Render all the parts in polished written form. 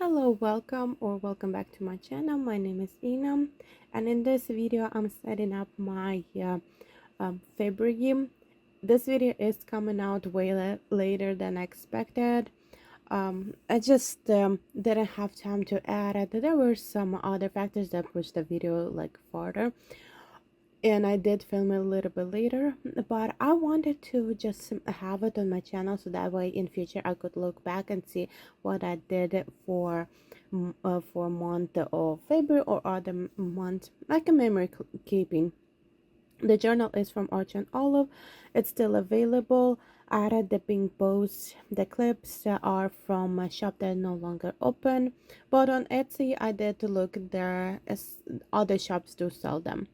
Hello, welcome back to my channel. My name is Ina, and in this video, I'm setting up my February. This video is coming out way later than expected. I just didn't have time to add it. There were some other factors that pushed the video like farther, and I did film it a little bit later, but I wanted to just have it on my channel so that way in future I could look back and see what I did for month of February or other months, like a memory keeping. The journal is from Arch and Olive. It's still available. I added the pink bows. The clips are from a shop that are no longer open, but on Etsy I did look there as other shops do sell them.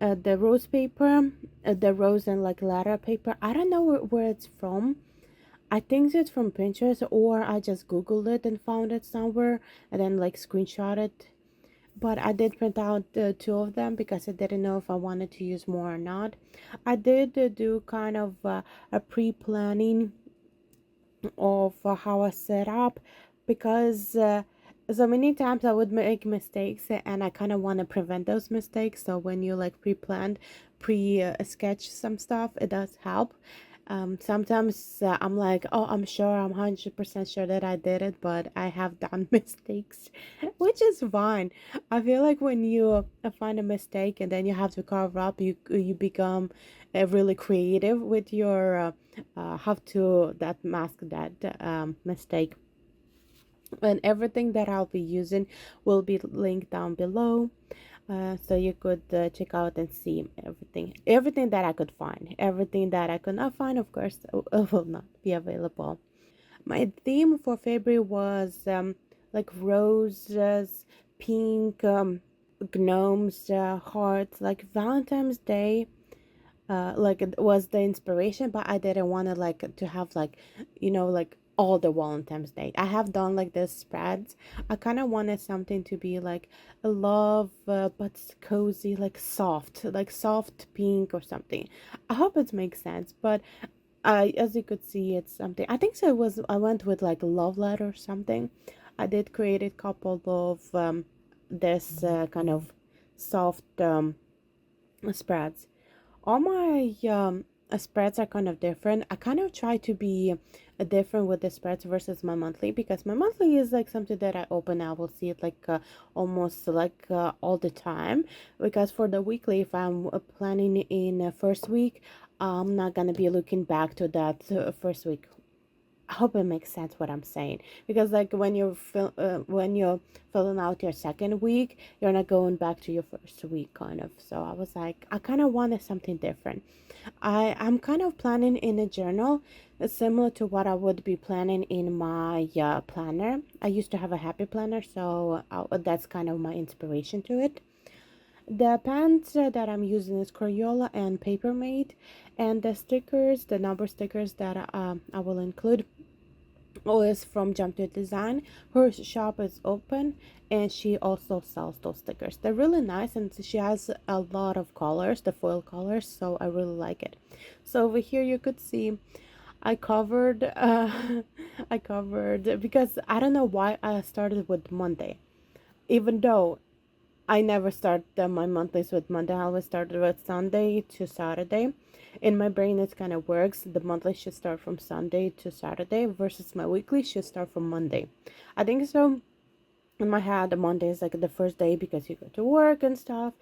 The rose paper, the rose and like letter paper. I don't know where it's from. I think it's from Pinterest, or I just googled it and found it somewhere and then like screenshot it. But I did print out two of them because I didn't know if I wanted to use more or not. I did do kind of a pre-planning of how I set up, because so many times I would make mistakes and I kind of want to prevent those mistakes. So when you like pre-planned, sketch some stuff, it does help. Sometimes I'm like, oh, I'm sure, I'm 100% sure that I did it, but I have done mistakes, which is fine. I feel like when you find a mistake and then you have to cover up, you become really creative with your how to that mask that mistake. And everything that I'll be using will be linked down below, so you could check out and see everything that I could find. Everything that I could not find, of course, will not be available. My theme for February was like roses, pink, gnomes, hearts, like Valentine's Day. Like it was the inspiration, but I didn't want to like to have like, like all the Valentine's Day. I have done like this spreads. I kind of wanted something to be like a love, but cozy, like soft pink or something. I hope it makes sense, but as you could see, it's something. I think so. I went with like a love letter or something. I did create a couple of this kind of soft spreads. All my spreads are kind of different. I kind of try to be different with the spreads versus my monthly, because my monthly is like something that I open, I will see it like almost like all the time. Because for the weekly, if I'm planning in first week, I'm not gonna be looking back to that first week. I hope it makes sense what I'm saying, because like when you're filling out your second week, you're not going back to your first week kind of. So I was like, I kind of wanted something different. I'm kind of planning in a journal similar to what I would be planning in my planner. I used to have a happy planner, so that's kind of my inspiration to it. The pens that I'm using is Crayola and Papermate, and the stickers, the number stickers that I will include, is from Jump to Design. Her shop is open and she also sells those stickers. They're really nice, and she has a lot of colors, the foil colors, so I really like it. So over here you could see I covered I covered, because I don't know why I started with Monday, even though I never start my monthlies with Monday. I always started with Sunday to Saturday. In my brain, it kind of works. The monthly should start from Sunday to Saturday versus my weekly should start from Monday. I think so. In my head, Monday is like the first day because you go to work and stuff.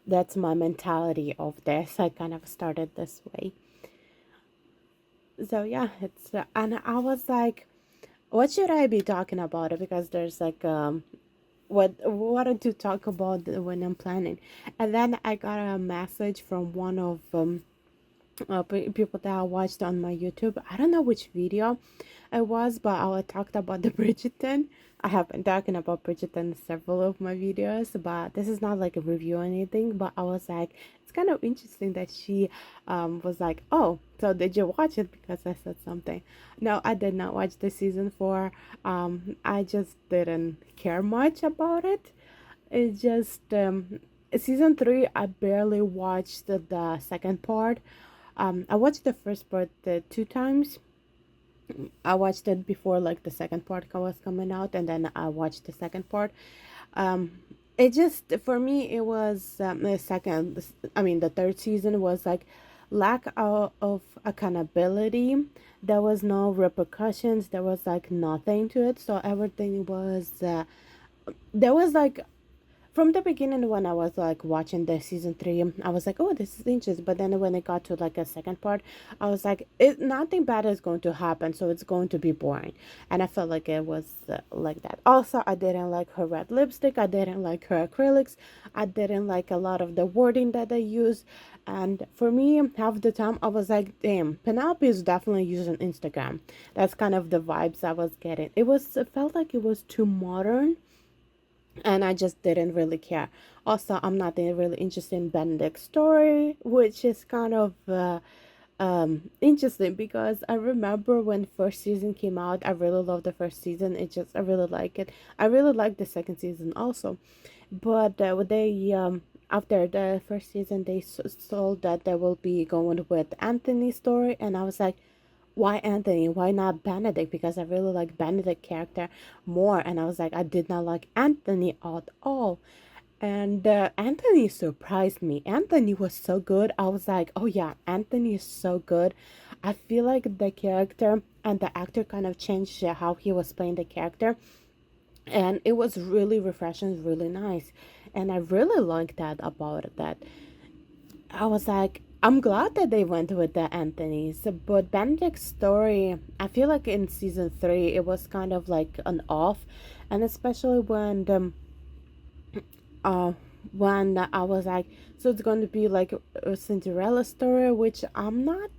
That's my mentality of this. I kind of started this way. So yeah, and I was like, what should I be talking about? Because there's like what to talk about when I'm planning. And then I got a message from one of people that I watched on my YouTube. I don't know which video it was, but I talked about the Bridgerton. I have been talking about Bridgerton in several of my videos, but this is not like a review or anything. But I was like, it's kind of interesting that she was like, oh, so did you watch it? Because I said something. No, I did not watch the season 4. I just didn't care much about it. It just season 3, I barely watched the second part. I watched the first part 2 times, I watched it before like the second part was coming out, and then I watched the second part. Um, it just for me it was the second. I mean, the third season was like lack of accountability. There was no repercussions. There was like nothing to it. So everything was there was like from the beginning when I was like watching the season three, I was like, oh, this is interesting. But then when it got to like a second part, I was like, nothing bad is going to happen, so it's going to be boring. And I felt like it was like that. Also, I didn't like her red lipstick. I didn't like her acrylics. I didn't like a lot of the wording that they use. And for me, half the time I was like, damn, Penelope is definitely using Instagram. That's kind of the vibes I was getting. It felt like it was too modern, and I just didn't really care. Also, I'm not really interested in Benedict's story, which is kind of interesting because I remember when first season came out, I really loved the first season. I really like it. I really like the second season also, but they after the first season they told that they will be going with Anthony's story, and I was like, why Anthony? Why not Benedict? Because I really like Benedict character more, and I was like, I did not like Anthony at all. And Anthony surprised me. Anthony was so good. I was like, oh yeah, Anthony is so good. I feel like the character and the actor kind of changed how he was playing the character, and it was really refreshing, really nice, and I really liked that about that. I was like, I'm glad that they went with the Anthony's, but Benedict's story, I feel like in season three, it was kind of like an off, and especially uh, when I was like, so it's going to be like a Cinderella story, which I'm not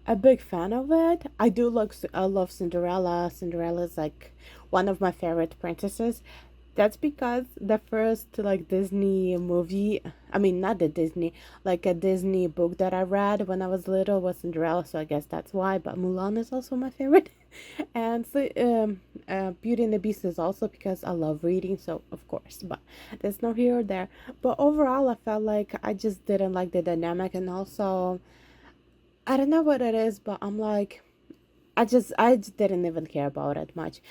a big fan of it. I love Cinderella. Cinderella is like one of my favorite princesses. That's because the first like Disney movie, I mean not the Disney, like a Disney book that I read when I was little was Cinderella, so I guess that's why. But Mulan is also my favorite, and so Beauty and the Beast is also because I love reading, so of course. But there's no here or there. But overall, I felt like I just didn't like the dynamic, and also I don't know what it is, but I just didn't even care about it much.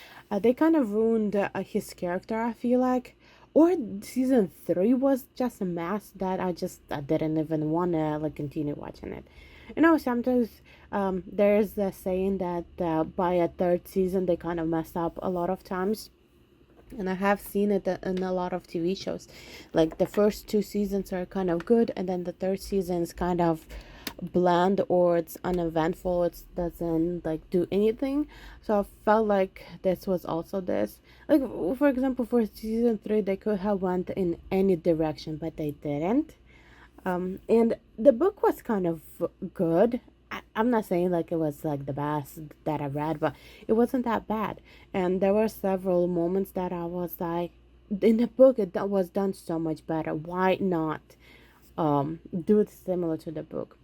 They kind of ruined his character, I feel like. Or season three was just a mess that I didn't even wanna like continue watching it. You know, sometimes there's a saying that by a third season they kind of mess up a lot of times, and I have seen it in a lot of TV shows. Like the first two seasons are kind of good, and then the third season is kind of bland or it's uneventful. It doesn't like do anything. So I felt like this was also this. Like for example, for season three, they could have went in any direction, but they didn't. And the book was kind of good. I'm not saying like it was like the best that I read, but it wasn't that bad. And there were several moments that I was like, in the book, that was done so much better. Why not do it similar to the book?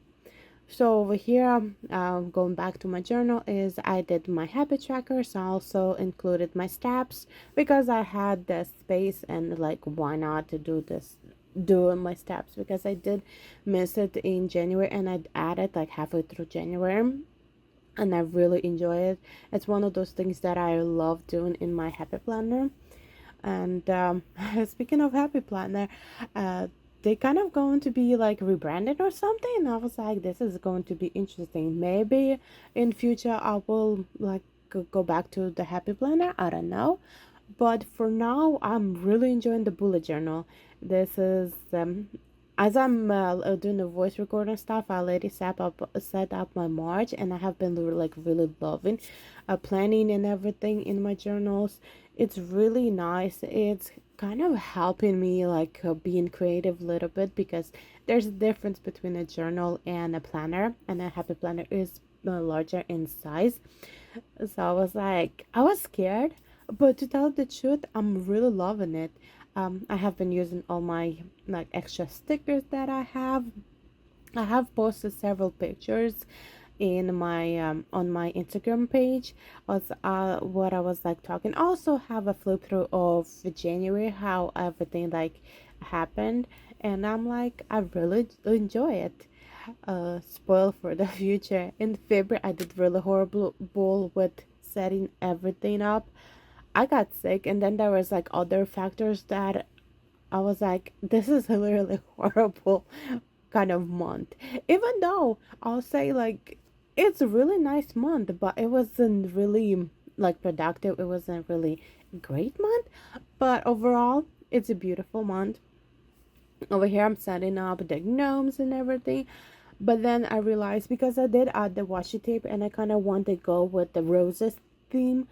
So over here, going back to my journal, is I did my habit trackers. I also included my steps because I had the space, and like why not to do this, do my steps, because I did miss it in January, and I added like halfway through January, and I really enjoy it. It's one of those things that I love doing in my happy planner. And speaking of Happy Planner, they kind of going to be like rebranded or something. And I was like, this is going to be interesting. Maybe in future I will like go back to the Happy Planner. I don't know. But for now, I'm really enjoying the bullet journal. This is as I'm doing the voice recording stuff, I already set up my March, and I have been like really loving planning and everything in my journals. It's really nice. It's kind of helping me like being creative a little bit, because there's a difference between a journal and a planner, and a happy planner is larger in size. So I was scared, but to tell the truth, I'm really loving it. I have been using all my like extra stickers that I have. I have posted several pictures in my on my Instagram page. Was what I was like talking. Also have a flip through of January, how everything like happened, and I'm like I really enjoy it. spoiled for the future. In February, I did really horrible with setting everything up. I got sick, and then there was like other factors that I was like, this is a really horrible kind of month. Even though I'll say like it's a really nice month, but it wasn't really like productive. It wasn't really a great month, but overall, it's a beautiful month. Over here, I'm setting up the gnomes and everything. But then I realized because I did add the washi tape and I kind of want to go with the roses theme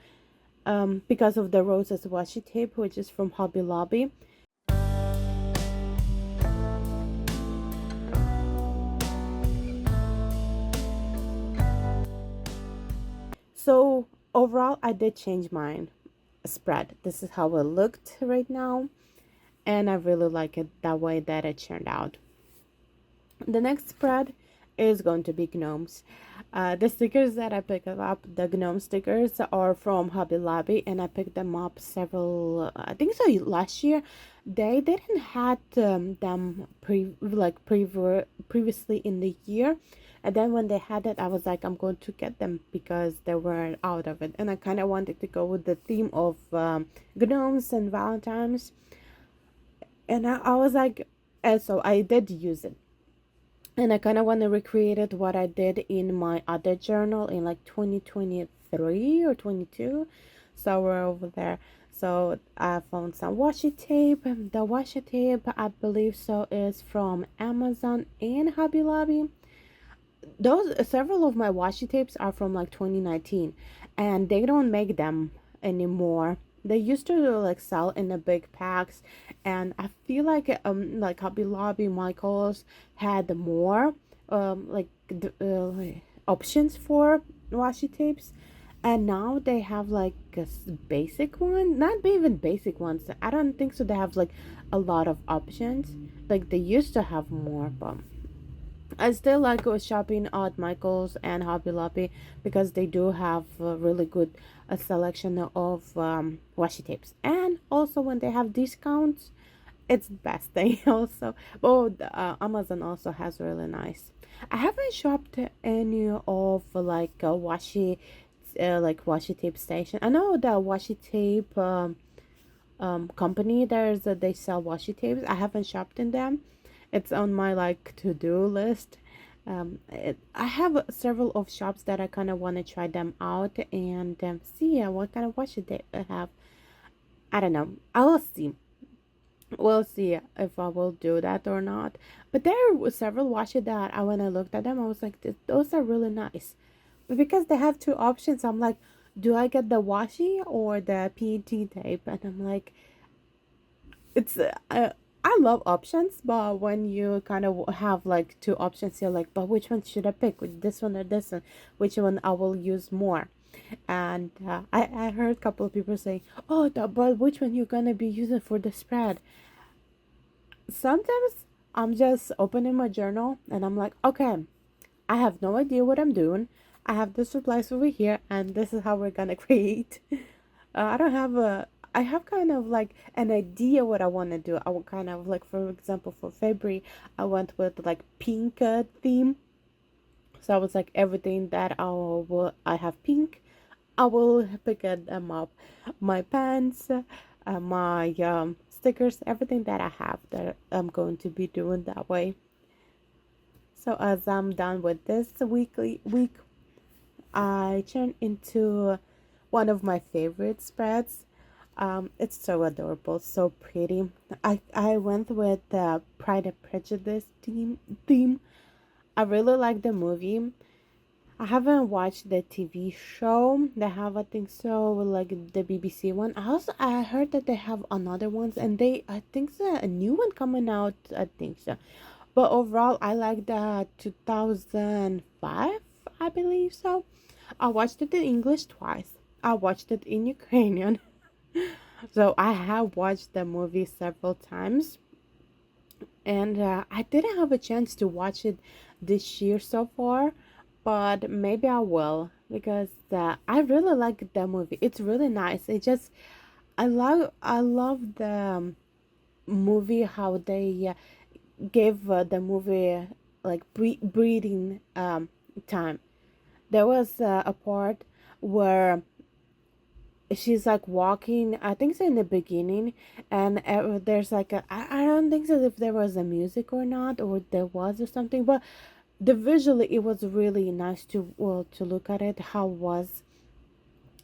because of the roses washi tape, which is from Hobby Lobby. So overall, I did change mine spread. This is how it looked right now, and I really like it that way that it turned out. The next spread is going to be gnomes. The stickers that I picked up, the gnome stickers, are from Hobby Lobby, and I picked them up I think so last year. They didn't had them previously in the year, and then when they had it, I was like, I'm going to get them because they were out of it, and I kind of wanted to go with the theme of gnomes and Valentine's, and I was like, and so I did use it, and I kind of want to recreate it what I did in my other journal in like 2023 or 22. So we're over there. So I found some washi tape. The washi tape, I believe so, is from Amazon and Hobby Lobby. Those several of my washi tapes are from like 2019, and they don't make them anymore. They used to like sell in the big packs, and I feel like Hobby Lobby, Michaels had more options for washi tapes, and now they have like basic one, not even basic ones. I don't think so. They have like a lot of options. Like they used to have more, but I still like shopping at Michaels and Hobby Lobby because they do have a really good selection of washi tapes. And also when they have discounts, it's the best thing also. Oh, Amazon also has really nice. I haven't shopped any of washi tape station. I know the washi tape company. They sell washi tapes. I haven't shopped in them. It's on my like to do list. I have several of shops that I kind of want to try them out and see what kind of washi tape they have. I don't know. I will see. We'll see if I will do that or not. But there were several washi that when I looked at them, I was like, those are really nice. But because they have two options, I'm like, do I get the washi or the PET tape? And I'm like, it's I love options, but when you kind of have like two options, you're like, but which one should I pick? With this one or this one? Which one I will use more? And I heard a couple of people say, oh, but which one you're gonna be using for the spread? Sometimes I'm just opening my journal and I'm like, okay, I have no idea what I'm doing. I have the supplies over here, and this is how we're gonna create. I don't have a. I have kind of like an idea what I want to do. I will kind of like, for example, for February, I went with like pink theme. So I was like everything that I have pink, I will pick them up. My pants, my stickers, everything that I have that I'm going to be doing that way. So as I'm done with this week, I turn into one of my favorite spreads. It's so adorable, so pretty. I went with the Pride and Prejudice theme. I really like the movie. I haven't watched the TV show. They have, I think so, like the BBC one. I heard that they have another ones, and I think so, a new one coming out. I think so. But overall, I like the 2005, I believe so. I watched it in English twice. I watched it in Ukrainian. So I have watched the movie several times, and I didn't have a chance to watch it this year so far, but maybe I will because I really like the movie. It's really nice. I love the movie how they gave the movie like breathing time. There was a part where she's like walking, I think so, in the beginning, and there's like I don't think so if there was a music or not, or there was or something, but the visually it was really nice to, well, to look at it how it was.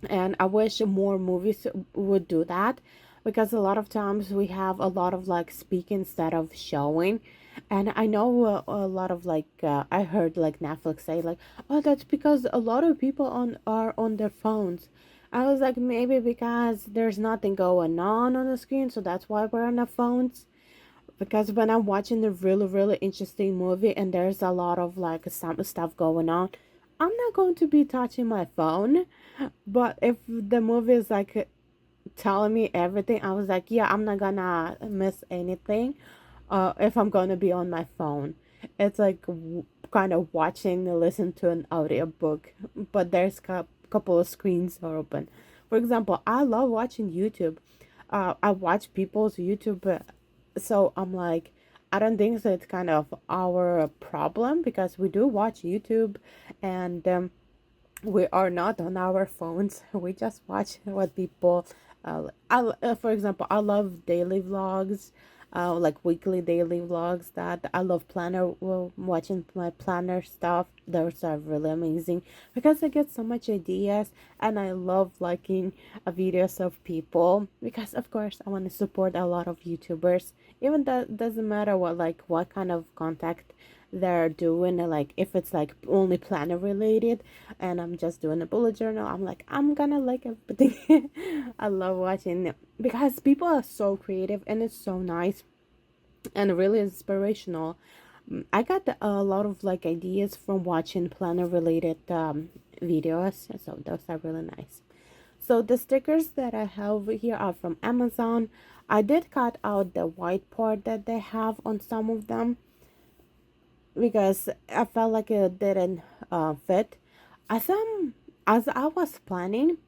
And I wish more movies would do that, because a lot of times we have a lot of like speak instead of showing. And I know a lot of like I heard like Netflix say like, oh, that's because a lot of people on are on their phones. I was like, maybe because there's nothing going on the screen, so that's why we're on our phones. Because when I'm watching a really interesting movie and there's a lot of like some stuff going on, I'm not going to be touching my phone. But if the movie is like telling me everything, I was like, yeah, I'm not gonna miss anything. If I'm gonna be on my phone, it's like kind of watching, listen to an audiobook, but there's a couple of screens are open. For example, I love watching YouTube. I watch people's YouTube, so I'm like, I don't think so. It's kind of our problem because we do watch YouTube, and we are not on our phones. We just watch what people for example, I love daily vlogs, like weekly daily vlogs. That I love planner, well, watching my planner stuff. Those are really amazing because I get so much ideas, and I love liking videos of people because of course I want to support a lot of YouTubers. Even that doesn't matter what kind of contact they're doing, like if it's like only planner related and I'm just doing a bullet journal, I'm like, I'm gonna like everything. I love watching it because people are so creative and it's so nice and really inspirational. I got a lot of like ideas from watching planner related videos, so those are really nice. So the stickers that I have here are from Amazon. I did cut out the white part that they have on some of them because I felt like it didn't fit. As as I was planning,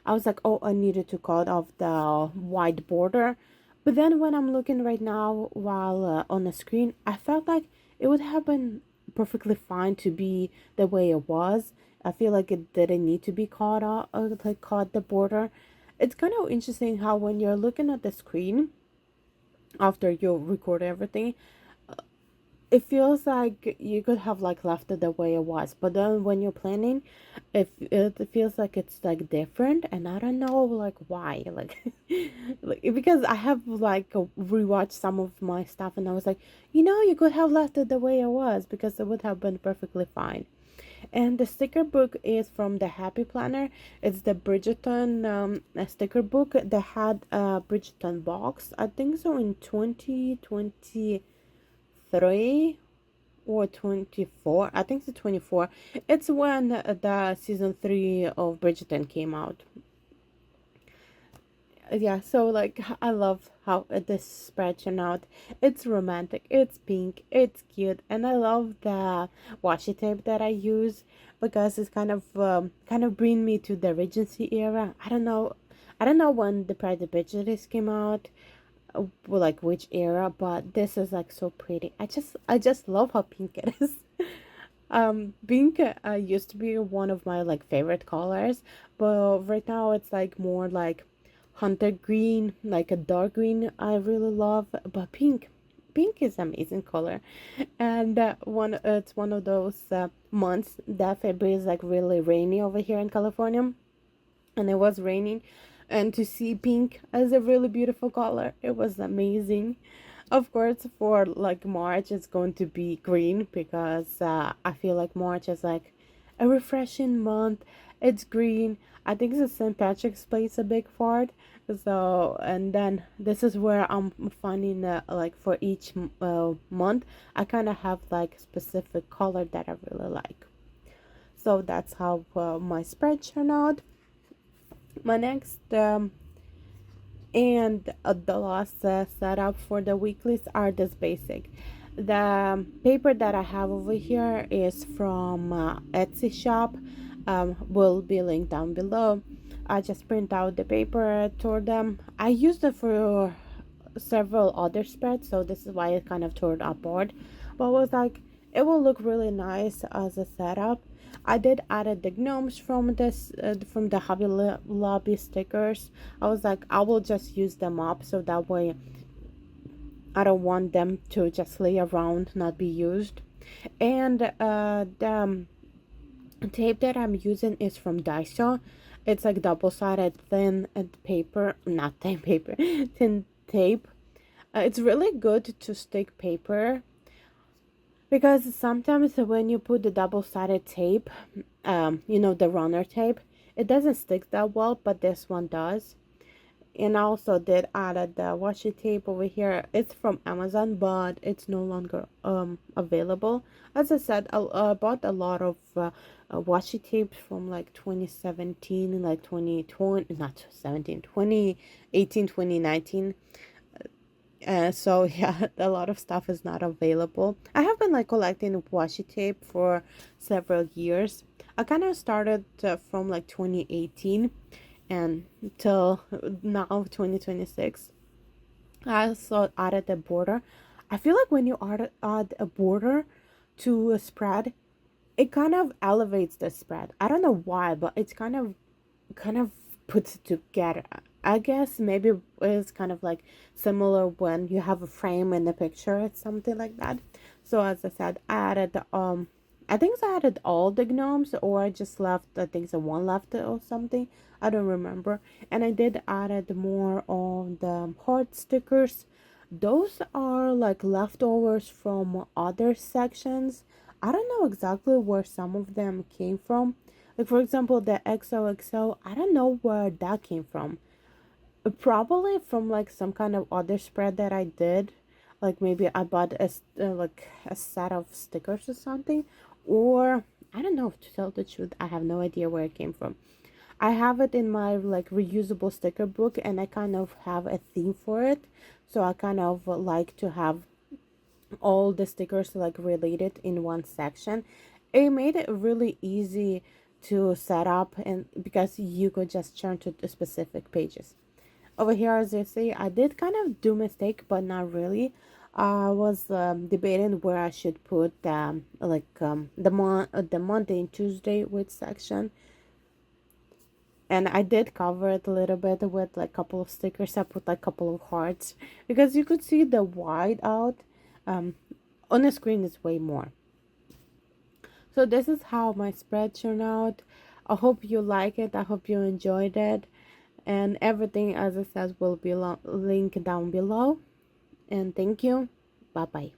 I was like, oh, I needed to cut off the white border. But then when I'm looking right now while on the screen, I felt like it would have been perfectly fine to be the way it was. I feel like it didn't need to be cut off, like cut the border. It's kind of interesting how when you're looking at the screen after you record everything, it feels like you could have like left it the way it was, but then when you're planning, it feels like it's like different, and I don't know like why, like, like because I have like rewatched some of my stuff, and I was like, you could have left it the way it was because it would have been perfectly fine. And the sticker book is from the Happy Planner. It's the Bridgerton a sticker book that had a Bridgerton box. I think so in 2023 or 24. I think it's 24. It's when the season 3 of Bridgerton came out. Yeah, so like I love how this spread turned out. It's romantic, it's pink, it's cute, and I love the washi tape that I use because it's kind of bring me to the Regency era. I don't know when the Pride and Prejudice came out, like which era, but this is like so pretty. I just love how pink it is. Pink used to be one of my like favorite colors, but right now it's like more like hunter green, like a dark green. I really love, but pink is amazing color. And it's one of those months that February is like really rainy over here in California, and it was raining, and to see pink as a really beautiful color, it was amazing. Of course, for like March it's going to be green because I feel like March is like a refreshing month. It's green. I think the St. Patrick's plays a big part. So, and then this is where I'm finding like for each month I kind of have like specific color that I really like. So that's how my spread turned out. My next and the last setup for the weeklies are this basic. The paper that I have over here is from Etsy shop. Will be linked down below. I just print out the paper, tore them. I used it for several other spreads, so this is why it kind of tore apart. But I was like, It will look really nice as a setup. I did added the gnomes from this from the Hobby Lobby stickers. I was like, I will just use them up so that way I don't want them to just lay around, not be used. And the tape that I'm using is from Daiso. It's like double-sided thin paper, not thin paper, thin tape. It's really good to stick paper because sometimes when you put the double-sided tape, the runner tape, it doesn't stick that well, but this one does. And I also did add the washi tape over here. It's from Amazon, but it's no longer available. As I said, I bought a lot of washi tape from like 2017, like 2020, not 17, 2018, 2019. So yeah, a lot of stuff is not available. I have been like collecting washi tape for several years. I kind of started from like 2018 and till now 2026. I also added a border. I feel like when you add a border to a spread, it kind of elevates the spread. I don't know why, but it's kind of puts it together. I guess maybe it's kind of like similar when you have a frame in the picture. It's something like that. So as I said, I think I added all the gnomes, or I just left, I think so one left or something. I don't remember. And I did added more on the heart stickers. Those are like leftovers from other sections. I don't know exactly where some of them came from. Like for example, the XOXO, I don't know where that came from. Probably from like some kind of other spread that I did. Like maybe I bought like a set of stickers or something, or I don't know. To tell the truth, I have no idea where it came from. I have it in my like reusable sticker book, and I kind of have a theme for it. So I kind of like to have all the stickers like related in one section. It made it really easy to set up, and because you could just turn to the specific pages. Over here, as you see, I did kind of do mistake, but not really. I was debating where I should put the Monday and Tuesday with section, and I did cover it a little bit with like a couple of stickers. I put like a couple of hearts because you could see the white out. Um, on the screen is way more. So this is how my spread turned out. I hope you like it. I hope you enjoyed it. And everything, as I said, will be linked down below. And thank you. Bye bye.